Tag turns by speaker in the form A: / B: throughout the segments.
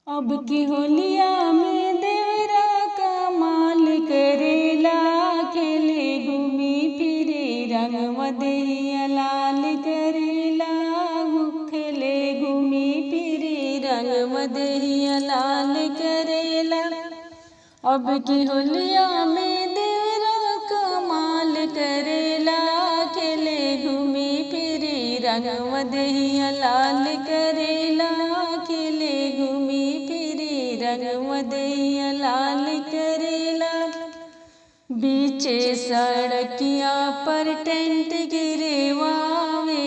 A: अब की होलिया में देवरा कमाल करेला, खेले घूमी फिरे रंग मदहिया लाल करेला, खेले घूमी फिरे रंग मदहिया लाल करेला। अब की होलिया में देवरा कमाल करेला, खेले घूमी फिरे रंग मदहिया लाल करेला, खेले घूमी रंग मदहिया लाल करेला। बीचे सड़किया पर टेंट गिरे वावे,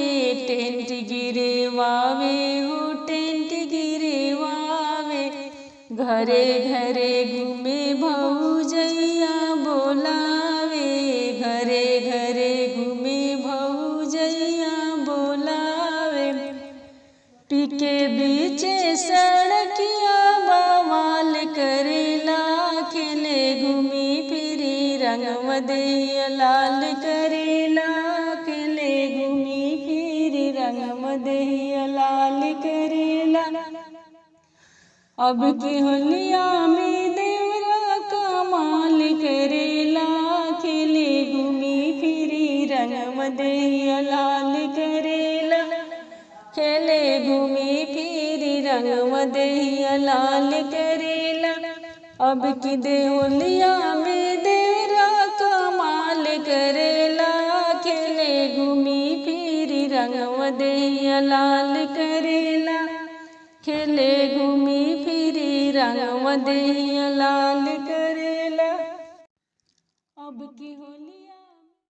A: टेंट गिरे वावे हो टेंट गिरे वावे। घरे घरे घूमे भौजैया बोलावे, घरे घरे घूमे भौजैया बोलावे। पीके बीचे सड़किया बवाल करेला, खेले घूमी फिरी रंग मदहिया लाल करेला, खेले घूमी फिरी रंग मदहिया लाल करेला। अब की होलिया में देवरा कमाल करेला, खेले घूमी फिरी रंग मदहिया लाल करेला, खेले घूमी फिरी रंग मदहिया लाल करेला। अब की होलिया में देवरा कमाल करेला, खेले घूमी फिरी रंग मदहिया लाल करेला, खेले घूमी फिरी रंग मदहिया लाल करेला।